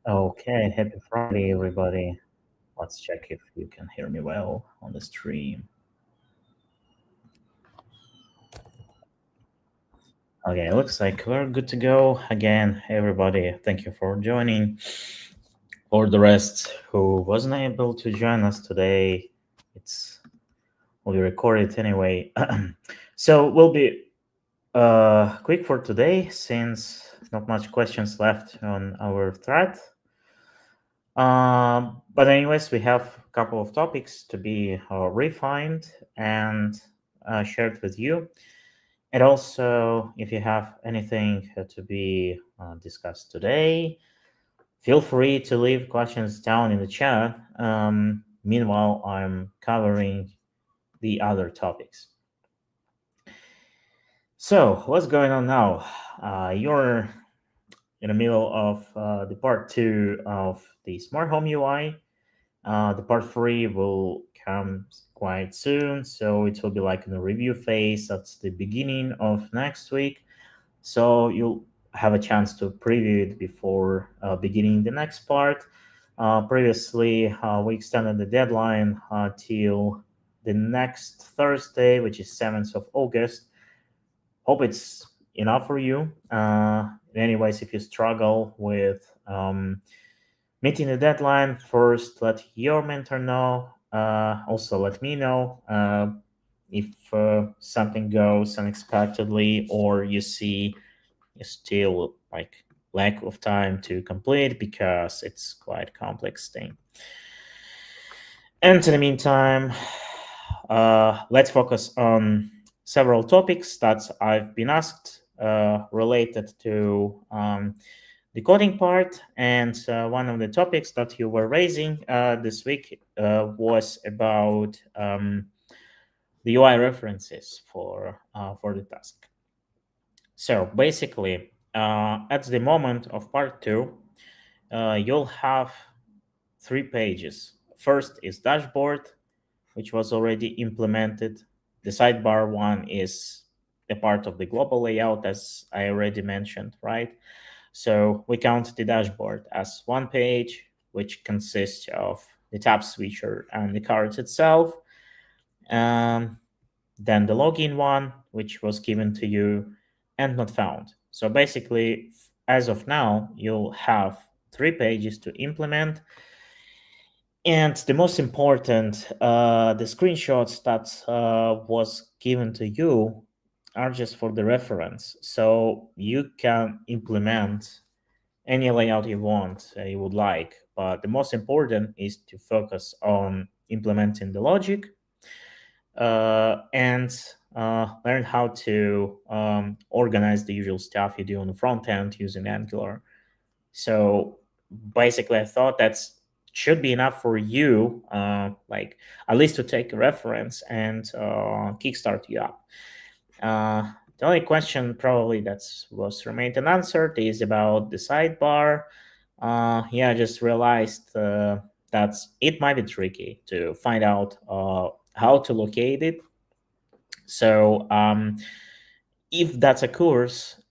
Okay, happy Friday, everybody. Let's check if you can hear me well on the stream. Okay, looks like we're good to go. Again, everybody, thank you for joining. For the rest who wasn't able to join us today, it's will be recorded anyway. So we'll be quick for today since not much questions left on our thread. But anyways, we have a couple of topics to be refined and shared with you. And also, if you have anything to be discussed today, feel free to leave questions down in the chat. Meanwhile, I'm covering the other topics. So, what's going on now? You're in the middle of the part two of the smart home UI. The part three will come quite soon, so it will be like in a review phase at the beginning of next week. So you'll have a chance to preview it before beginning the next part. Previously, we extended the deadline till the next Thursday, which is 7th of August. Hope it's enough for you. Anyways, if you struggle with meeting the deadline, first let your mentor know. Also, let me know if something goes unexpectedly or you see still like lack of time to complete because it's quite complex thing. And in the meantime, let's focus on several topics that I've been asked related to the coding part. And one of the topics that you were raising this week was about the UI references for the task. So basically, at the moment of part two, you'll have three pages. First is dashboard, which was already implemented. The sidebar one is a part of the global layout, as I already mentioned, right? So we count the dashboard as one page, which consists of the tab switcher and the card itself. Um, then the login one, which was given to you and not found. So basically, as of now, you'll have three pages to implement. And the most important, the screenshots that was given to you are just for the reference. So you can implement any layout you want, you would like. But the most important is to focus on implementing the logic and learn how to organize the usual stuff you do on the front end using Angular. So basically, I thought that's should be enough for you, like at least to take a reference and kickstart you up. The only question probably that was remained unanswered is about the sidebar. Yeah, I just realized that it might be tricky to find out how to locate it. So if that's a course,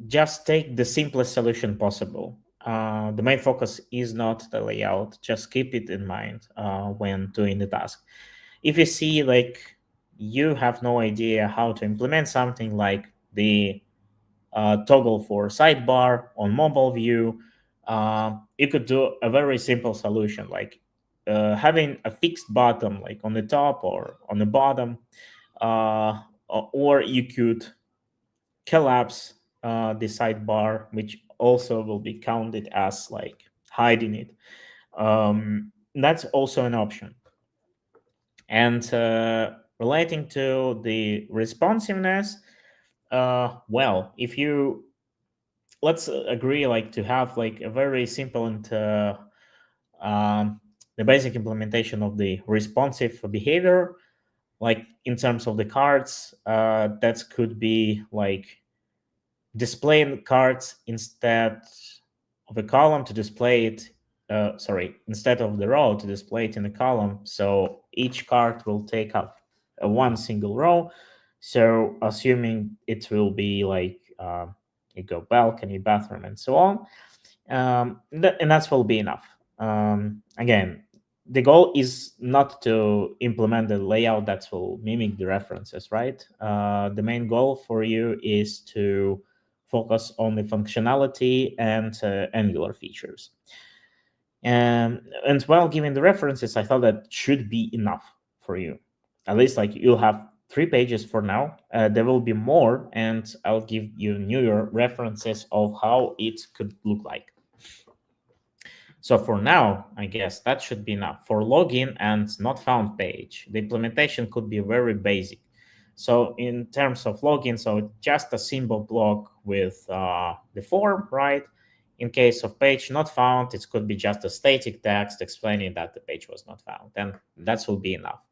just take the simplest solution possible. The main focus is not the layout. Just keep it in mind when doing the task. If you see like you have no idea how to implement something like the toggle for sidebar on mobile view, you could do a very simple solution like having a fixed button like on the top or on the bottom, or you could collapse the sidebar, which also will be counted as like hiding it. That's also an option. And relating to the responsiveness, well, if you let's agree like to have like a very simple and um, the basic implementation of the responsive behavior, like in terms of the cards, that could be like displaying cards instead of a column to display it instead of the row to display it in a column, so each card will take up one single row. So assuming it will be like you go balcony, bathroom, and so on, And that will be enough. Again, the goal is not to implement the layout that will mimic the references, right? The main goal for you is to focus on the functionality and Angular features. And while giving the references, I thought that should be enough for you. At least like you'll have 3 pages for now. There will be more, and I'll give you newer references of how it could look like. So for now, I guess that should be enough. For login and not found page, the implementation could be very basic. So in terms of login, so just a simple block with the form, right? In case of page not found, it could be just a static text explaining that the page was not found, and that will be enough.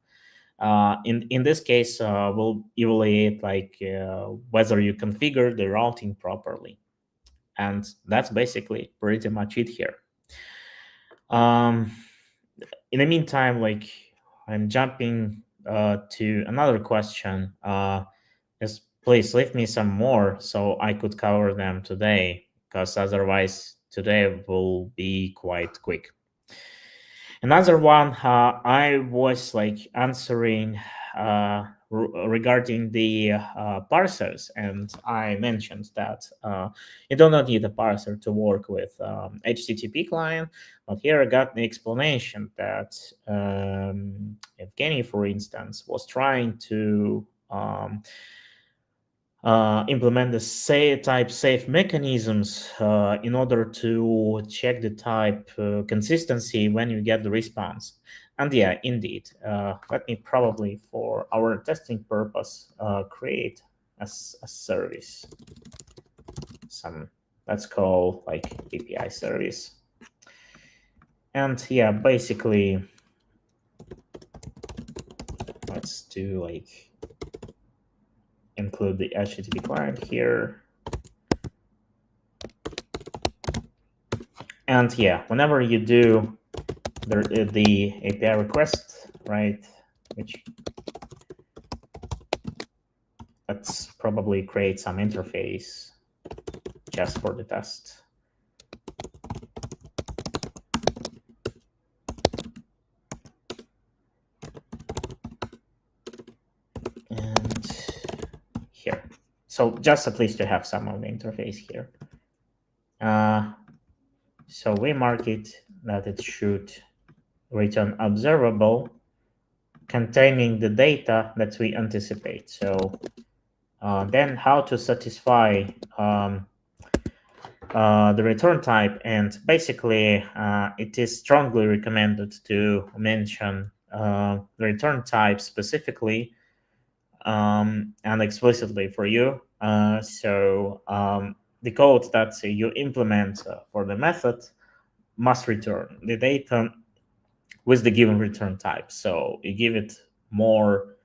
In this case, we'll evaluate like whether you configure the routing properly, and that's basically pretty much it here. In the meantime, like I'm jumping to another question. Just please leave me some more so I could cover them today, because otherwise today will be quite quick. Another one, I was like answering regarding the parsers, and I mentioned that you do not need a parser to work with HTTP client. But here I got the explanation that Evgeny, for instance, was trying to implement the type safe mechanisms in order to check the type consistency when you get the response. And yeah, indeed, let me probably, for our testing purpose, create a service. Let's call like API service. And yeah, basically, let's do like include the HTTP client here. And yeah, whenever you do the API request, right, which let's probably create some interface just for the test. And here. So just at least to have some of the interface here. So we mark it that it should return observable containing the data that we anticipate. So then how to satisfy the return type, and basically it is strongly recommended to mention the return type specifically and explicitly for you. So the code that you implement for the method must return the data with the given return type. So you give it more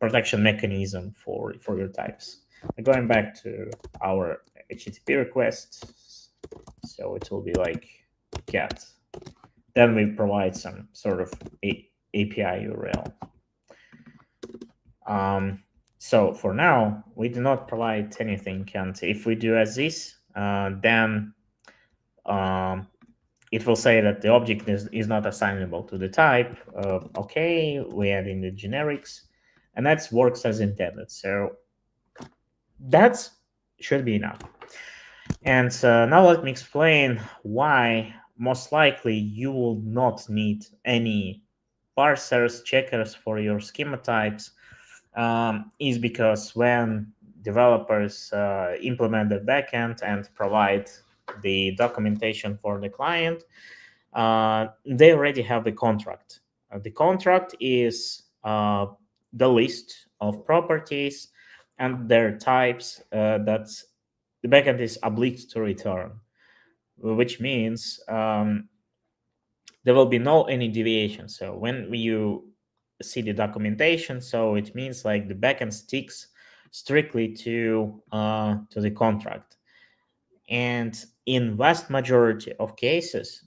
protection mechanism for your types. Going back to our HTTP request, so it will be like get. Then we provide some sort of API URL. So for now, we do not provide anything, and if we do as this, then it will say that the object is not assignable to the type. Okay, we add in the generics, and that works as intended. So that should be enough. And now let me explain why most likely you will not need any parsers, checkers for your schema types. Is because when developers implement the backend and provide the documentation for the client, they already have the contract. The contract is the list of properties and their types that the backend is obliged to return, which means there will be no any deviation. So when you see the documentation, so it means like the backend sticks strictly to the contract. And in vast majority of cases,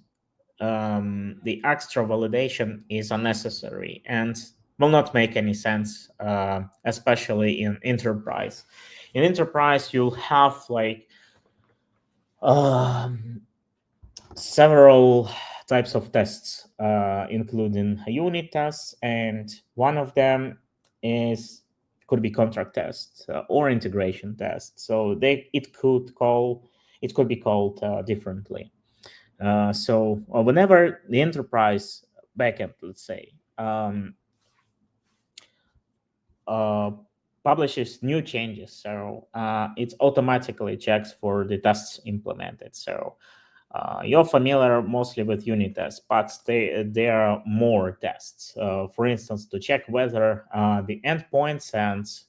the extra validation is unnecessary and will not make any sense, especially in enterprise. In enterprise, you'll have like Um, Several types of tests, including unit tests, and one of them is could be contract tests or integration tests. So it could be called differently. So whenever the enterprise backend, let's say, uh, publishes new changes, so it automatically checks for the tests implemented. So you're familiar mostly with unit tests, but there are more tests. For instance, to check whether the endpoint sends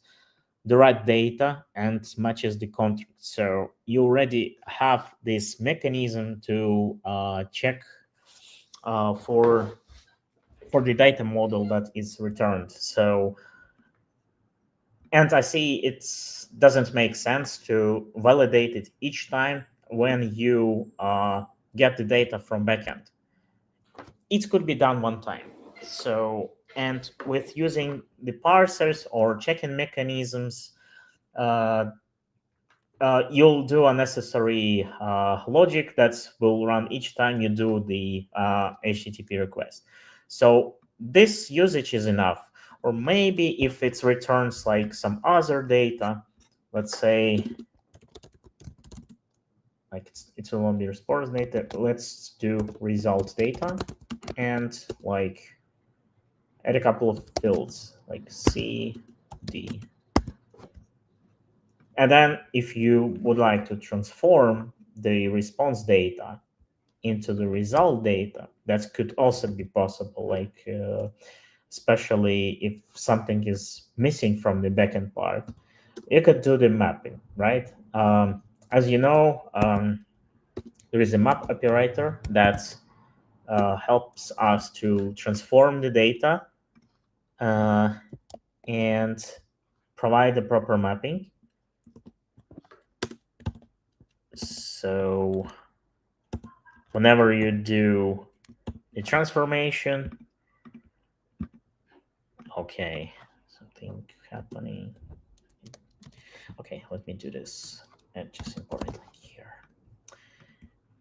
the right data and matches the contract. So you already have this mechanism to check for the data model that is returned. So, and I see it doesn't make sense to validate it each time when you get the data from backend. It could be done one time. So, and with using the parsers or checking mechanisms, uh, you'll do a necessary logic that will run each time you do the HTTP request. So this usage is enough. Or maybe if it returns like some other data, let's say like it will not be response data. Let's do result data and like add a couple of fields like C, D. And then if you would like to transform the response data into the result data, that could also be possible, like especially if something is missing from the backend part, you could do the mapping, right? As you know, there is a map operator that helps us to transform the data uh, and provide the proper mapping. So whenever you do a transformation, okay, something happening. Okay, let me do this and just import it like here.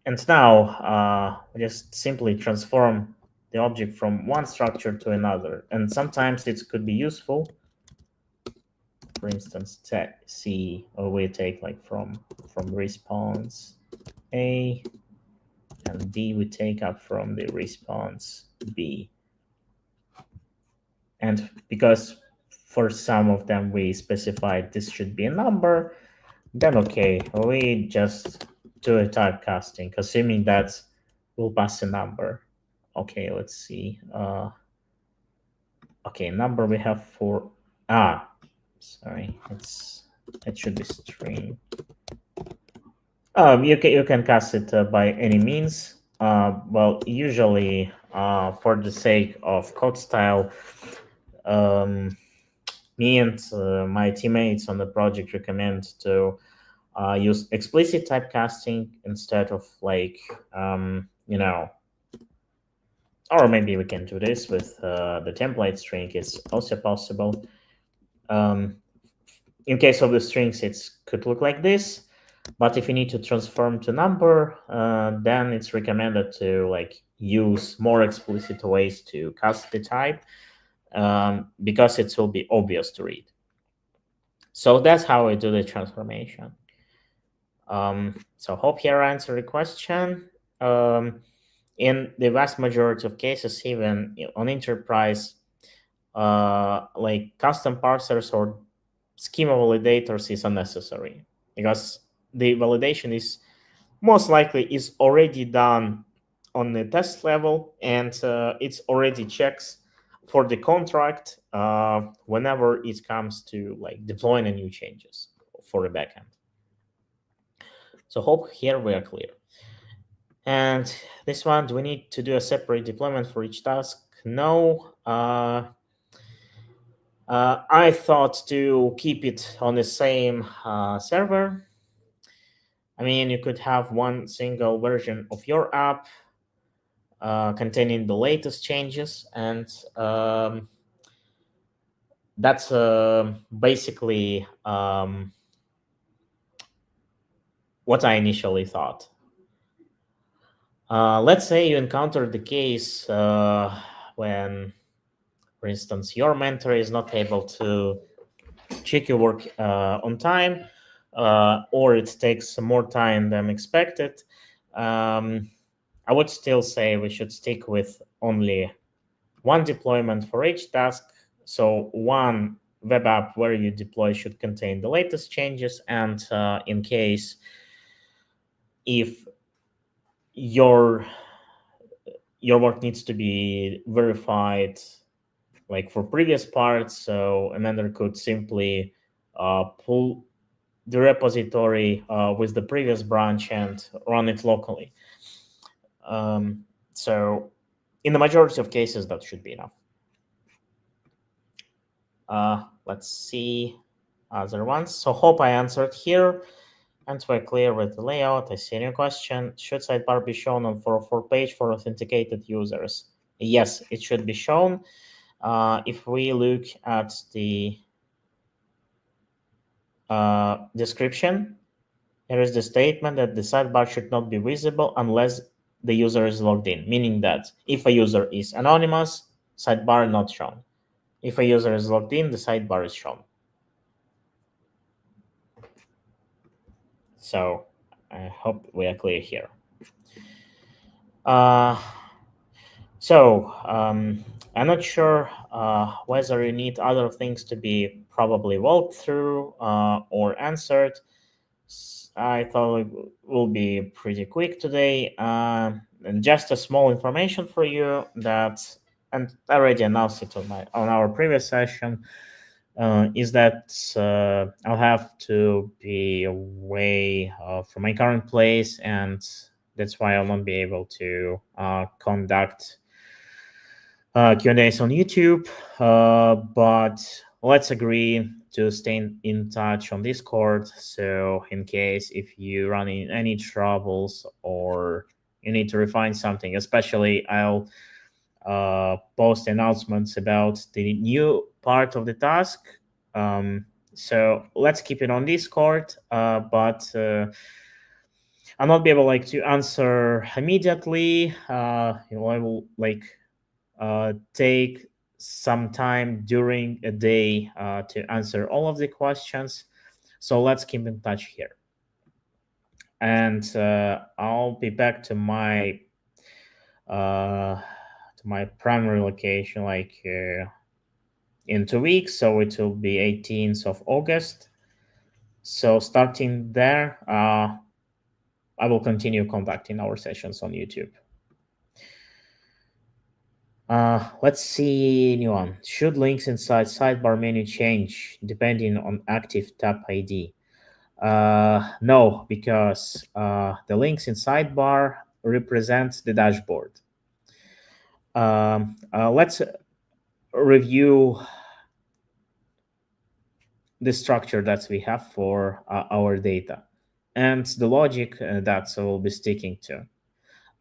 And now we just simply transform the object from one structure to another. And sometimes it could be useful. For instance, C, or we take like from response A, and D we take up from the response B. And because for some of them we specified this should be a number, then okay, we just do a typecasting, assuming that we'll pass a number. Okay, let's see. Okay, number we have for sorry, it should be string. You can cast it by any means. Well, usually, for the sake of code style, um, me and my teammates on the project recommend to use explicit typecasting instead of like or maybe we can do this with the template string. It's also possible. Um, in case of the strings, it could look like this. But if you need to transform to number, then it's recommended to like use more explicit ways to cast the type because it will be obvious to read. So that's how I do the transformation. So hope here I answered the question. In the vast majority of cases, even on enterprise, like custom parsers or schema validators is unnecessary because the validation is most likely is already done on the test level, and it's already checks for the contract whenever it comes to like deploying the new changes for the backend. So hope here we are clear. And this one, do we need to do a separate deployment for each task? No. I thought to keep it on the same server. I mean, you could have one single version of your app containing the latest changes, and that's basically what I initially thought. Let's say you encounter the case when, for instance, your mentor is not able to check your work on time, or it takes more time than expected. Um, I would still say we should stick with only one deployment for each task. So one web app where you deploy should contain the latest changes, and in case if your your work needs to be verified like for previous parts, so a vendor could simply pull the repository with the previous branch and run it locally. So in the majority of cases, that should be enough. Let's see other ones. So hope I answered here. And we're clear with the layout. I see your question. Should sidebar be shown on 404 page for authenticated users? Yes, it should be shown. If we look at the description, there is the statement that the sidebar should not be visible unless the user is logged in, meaning that if a user is anonymous, sidebar not shown. If a user is logged in, the sidebar is shown. So I hope we are clear here. I'm not sure whether you need other things to be probably walked through or answered. I thought it will be pretty quick today. And just a small information for you that, and I already announced it on our previous session, is that I'll have to be away from my current place, and that's why I'll not be able to conduct Q&As on YouTube. But let's agree to stay in touch on Discord. So in case if you run in any troubles or you need to refine something, especially I'll post announcements about the new part of the task. So let's keep it on Discord, but I'll not be able to answer immediately. I will take some time during a day to answer all of the questions. So let's keep in touch here. And I'll be back to my primary location in 2 weeks. So it will be 18th of August. So starting there, I will continue conducting our sessions on YouTube. Let's see, new one. Should links inside sidebar menu change depending on active tab ID? No, because the links in sidebar represent the dashboard. Let's review the structure that we have for our data and the logic that we'll be sticking to.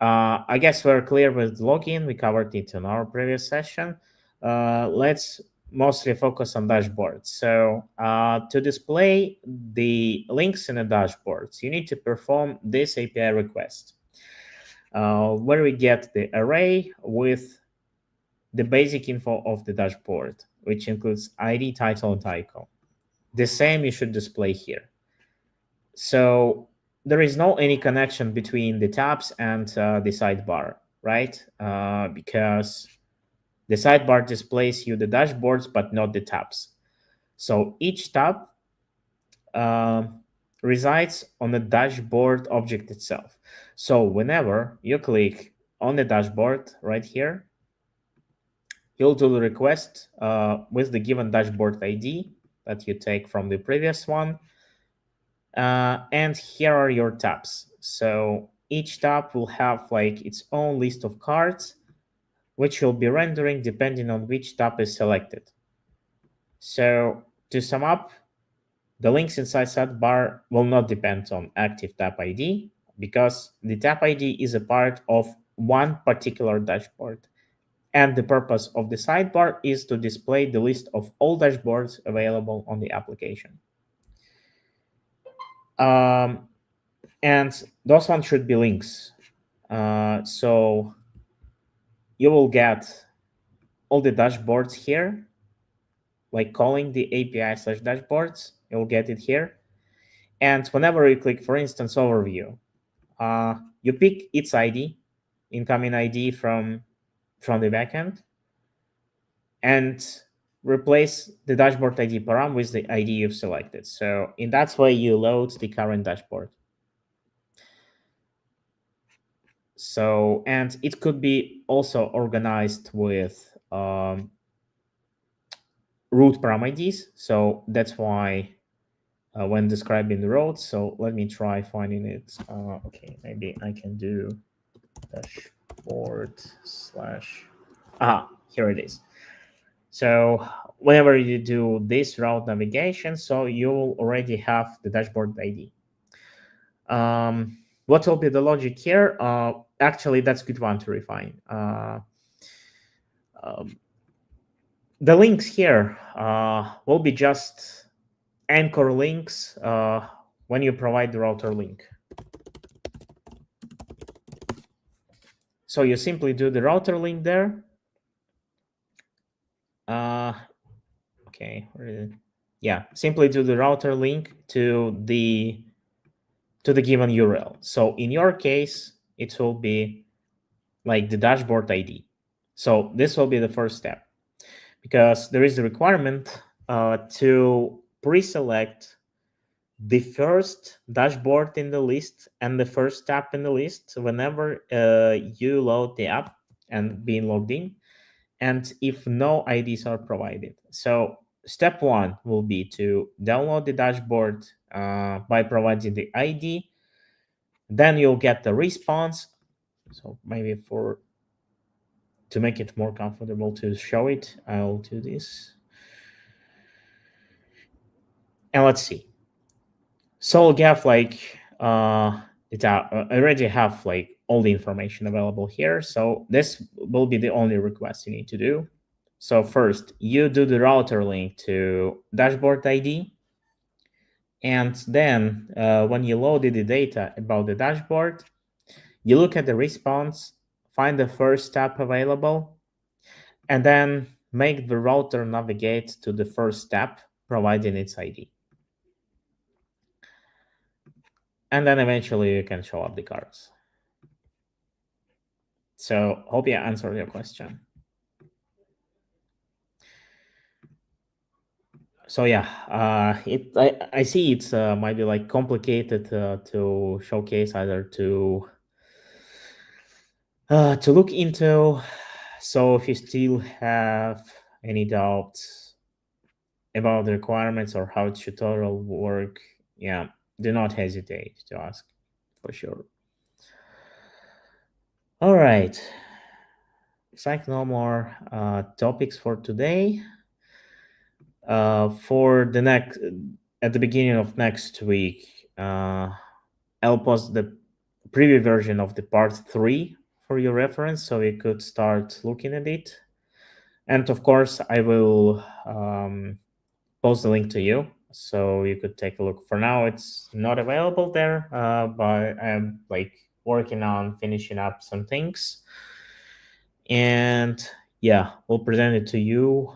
I guess we're clear with login. We covered it in our previous session. Let's mostly focus on dashboards. So to display the links in the dashboards, you need to perform this API request, where we get the array with the basic info of the dashboard, which includes ID, title, and icon. The same you should display here. So there is no any connection between the tabs and the sidebar, right? Because the sidebar displays you the dashboards, but not the tabs. So each tab resides on the dashboard object itself. So whenever you click on the dashboard right here, you'll do the request with the given dashboard ID that you take from the previous one. And here are your tabs. So each tab will have its own list of cards, which you'll be rendering depending on which tab is selected. So to sum up, the links inside sidebar will not depend on active tab ID because the tab ID is a part of one particular dashboard. And the purpose of the sidebar is to display the list of all dashboards available on the application. And those ones should be links. So you will get all the dashboards here, like calling the API/dashboards, you'll get it here. And whenever you click, for instance, overview, you pick its ID, incoming ID from the backend, and replace the dashboard ID param with the ID you've selected. So in that way, you load the current dashboard. So, and it could be also organized with root param IDs. So that's why when describing the road, so let me try finding it. Okay, maybe I can do dashboard slash, here it is. So whenever you do this route navigation, so you'll already have the dashboard ID. What will be the logic here? Actually, that's a good one to refine. The links here will be just anchor links when you provide the router link. So you simply do the router link there. Okay, yeah, simply do the router link to the given URL. So in your case, it will be like the dashboard ID. So this will be the first step, because there is a requirement to pre-select the first dashboard in the list and the first tab in the list whenever you load the app and being logged in, and if no IDs are provided. So step one will be to download the dashboard by providing the ID. Then you'll get the response. So maybe to make it more comfortable to show it, I'll do this. And let's see. So we have like I already have like all the information available here. So this will be the only request you need to do. So first, you do the router link to dashboard ID. And then when you loaded the data about the dashboard, you look at the response, find the first tab available, and then make the router navigate to the first tab, providing its ID. And then eventually you can show up the cards. So hope I answered your question. So yeah, I see it's might be like complicated to showcase, either to look into. So if you still have any doubts about the requirements or how tutorial work, yeah, do not hesitate to ask, for sure. All right. Looks like no more topics for today. For the next, at the beginning of next week, I'll post the preview version of the part 3 for your reference, so you could start looking at it. And of course, I will post the link to you, so you could take a look. For now, it's not available there, but I'm like working on finishing up some things. And yeah, we'll present it to you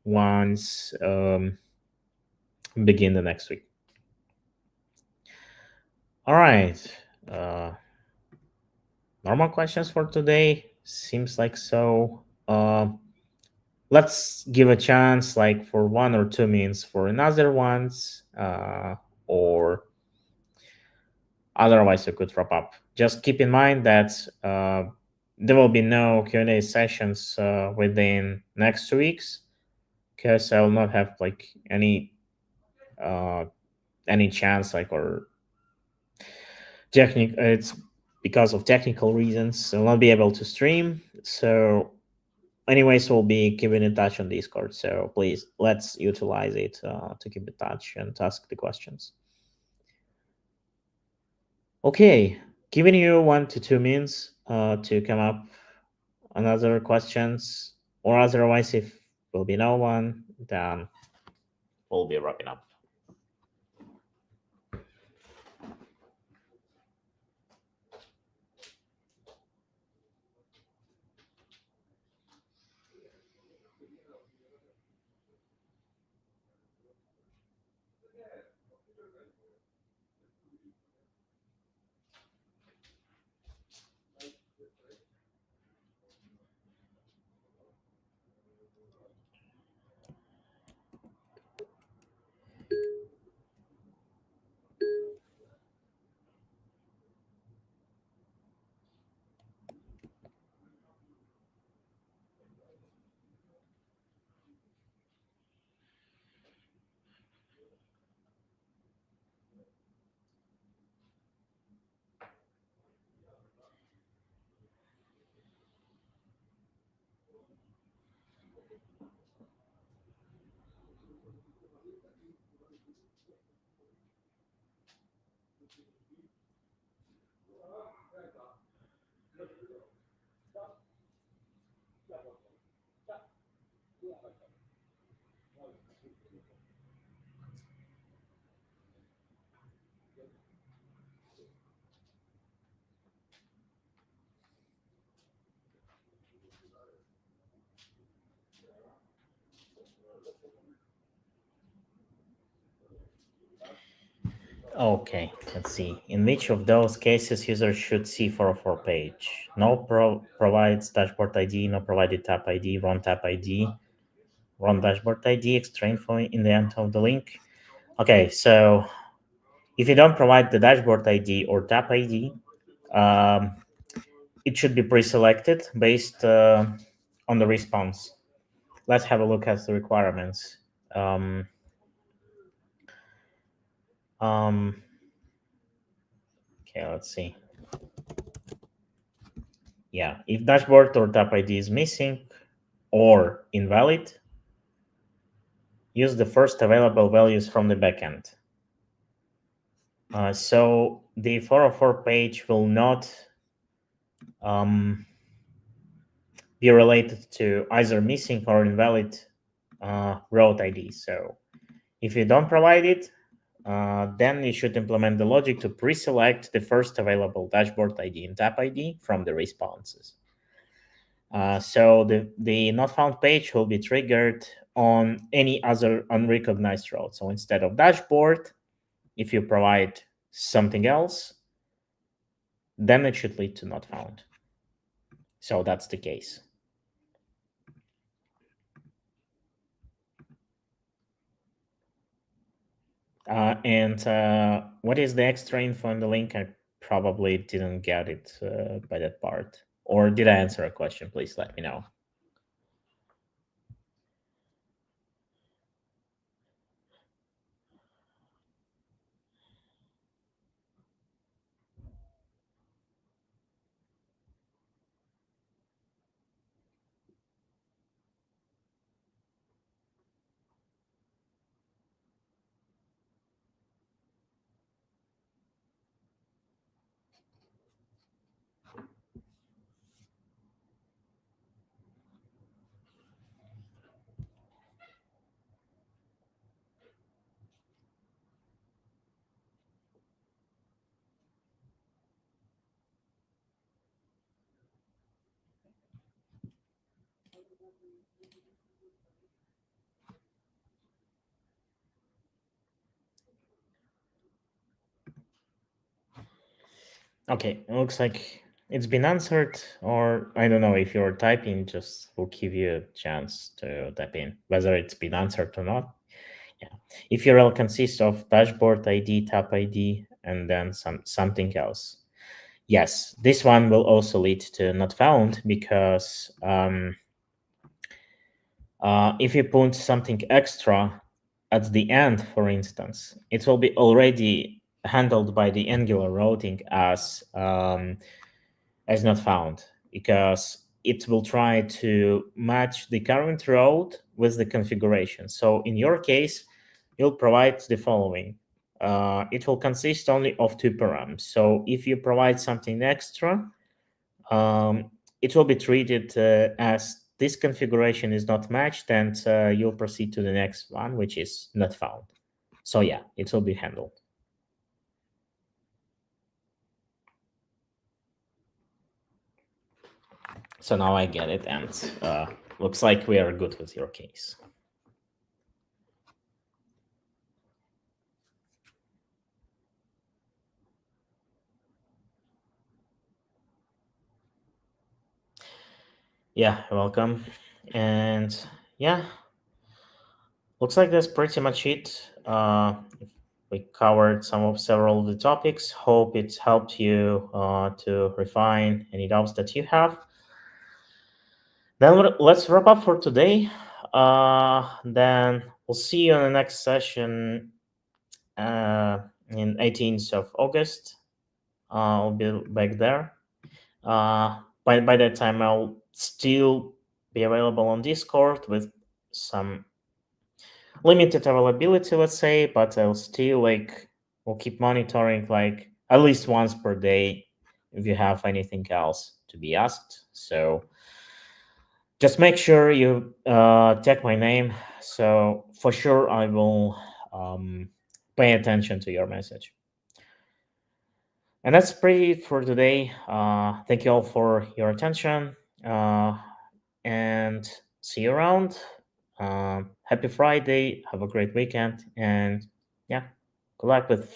once begin the next week. All right. Normal questions for today? Seems like so. Let's give a chance like for 1 or 2 minutes for another ones, or otherwise we could wrap up. Just keep in mind that there will be no Q&A sessions within next 2 weeks, because I will not have like any chance, like, or it's because of technical reasons, so I'll not be able to stream. So anyways, we'll be keeping in touch on Discord, so please let's utilize it to keep in touch and ask the questions. Okay, giving you 1 to 2 minutes to come up another questions, or otherwise if will be no one, then we'll be wrapping up. Okay, let's see. In which of those cases users should see 404 page? No provides dashboard ID, no provided tap ID, run tap ID, run dashboard ID, extra info in the end of the link. Okay, so if you don't provide the dashboard ID or tap ID, um, it should be pre-selected based on the response. Let's have a look at the requirements. Um, um, okay, let's see. Yeah, if dashboard or tap ID is missing or invalid, use the first available values from the backend. So the 404 page will not be related to either missing or invalid route ID. So if you don't provide it, then you should implement the logic to pre-select the first available dashboard ID and tap ID from the responses. So the not found page will be triggered on any other unrecognized route. So instead of dashboard, if you provide something else, then it should lead to not found. So that's the case. And what is the extra info in the link? I probably didn't get it by that part. Or did I answer a question? Please let me know. Okay, it looks like it's been answered, or I don't know if you're typing, just will give you a chance to type in whether it's been answered or not. Yeah. If URL consists of dashboard ID, tap ID, and then something else. Yes, this one will also lead to not found because if you put something extra at the end, for instance, it will be already handled by the Angular routing as not found because it will try to match the current route with the configuration. So in your case, you'll provide the following. It will consist only of two params. So if you provide something extra, it will be treated as this configuration is not matched, and you'll proceed to the next one, which is not found. So yeah, it will be handled. So now I get it, and looks like we are good with your case. Yeah, welcome. And yeah, looks like that's pretty much it. We covered several of the topics. Hope it's helped you to refine any doubts that you have. Then let's wrap up for today. Then we'll see you in the next session in 18th of August. I'll be back there. By that time, I'll still be available on Discord with some limited availability, let's say, but I'll still will keep monitoring like at least once per day if you have anything else to be asked. So just make sure you tag my name. So for sure, I will pay attention to your message. And that's pretty it for today. Thank you all for your attention. And see you around. Happy Friday. Have a great weekend. And yeah, Good luck with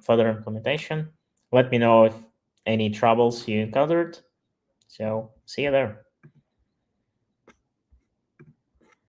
further implementation. Let me know if any troubles you encountered. So see you there.